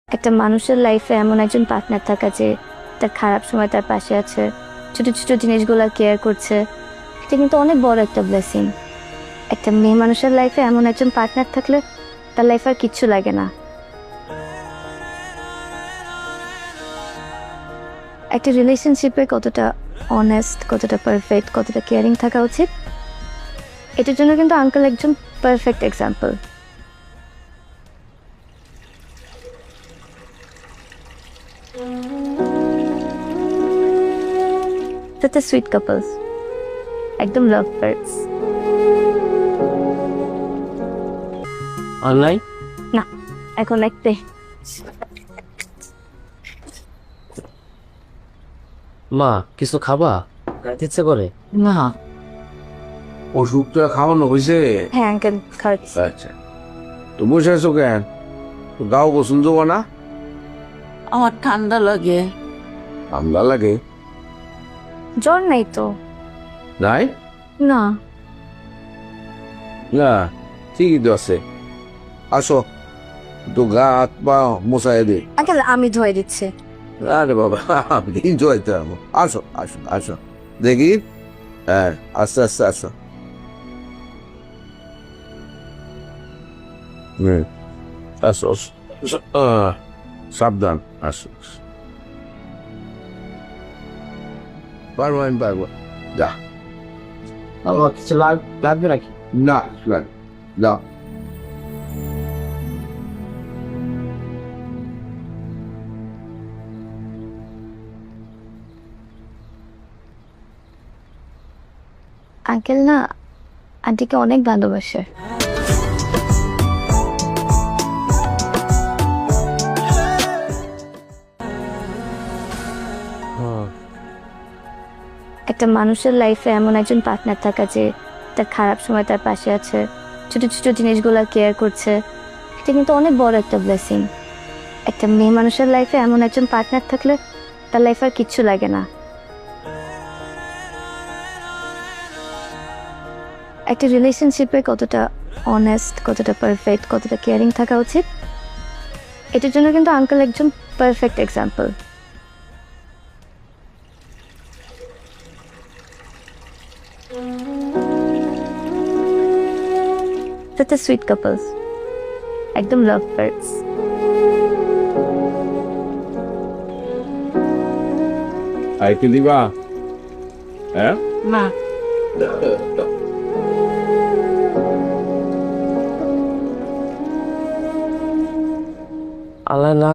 একটা মানুষের লাইফে এমন একজন পার্টনার থাকা যে তার খারাপ সময় তার পাশে আছে, ছোট ছোট জিনিসগুলো কেয়ার করছে, এটা কিন্তু অনেক বড় একটা ব্লেসিং। একটা মেয়ে মানুষের লাইফে এমন একজন পার্টনার থাকলে তার লাইফ আর কিচ্ছু লাগে না। একটা রিলেশনশিপে কতটা অনেস্ট, কতটা পারফেক্ট, কতটা কেয়ারিং থাকা উচিত, এটার জন্য কিন্তু আঙ্কেল একজন perfect example. Such a sweet couples. একদম লাভ বার্ডস। অনলাইন না, এখন একটাই। মা কিছু খাবা? খাইতে ইচ্ছে করে না, ওষুধটা খাওয়ানো হয়েছে। হ্যাঁ আঙ্কেল খাওয়াচ্ছি। আচ্ছা, তো বসে আছো কেন? তো গাও গোসল দেবো না? আমার ঠান্ডা লাগে। ঠান্ডা লাগে? জ্বর নাই তো? নাই না। না, ঠিকই তো আছে। আসো, তো গা হাত পা মোছাই দে। আঙ্কেল আমি ধুয়ে দিচ্ছি। আরে বাবা, আপনি জয়তে আসো আসো আসো আসো, দেখি। হ্যাঁ, আস্তে আস্তে আসো। আসো আসো। সাবধান, আসো। পারবো, আমি পারবো। যা। কিছু লাগবে নাকি? না, না। আঙ্কেল না আন্টিকে অনেক ভালোবাসে। একটা মানুষের লাইফে এমন একজন পার্টনার থাকা যে তার খারাপ সময় তার পাশে আছে, ছোট ছোট জিনিসগুলো কেয়ার করছে, এটা কিন্তু অনেক বড় একটা ব্লেসিং। একটা মেয়ে মানুষের লাইফে এমন একজন পার্টনার থাকলে তার লাইফ আর কিচ্ছু লাগে না। একটা রিলেশনশিপে কতটা অনেস্ট, কতটা পারফেক্ট, কতটা কেয়ারিং থাকা উচিত, এটার জন্য কিন্তু আঙ্কেল একজন perfect example. Such a sweet couples. একদম লাভ বার্ডস। আইতে দিবা? হ্যাঁ, না, আল্লাহ না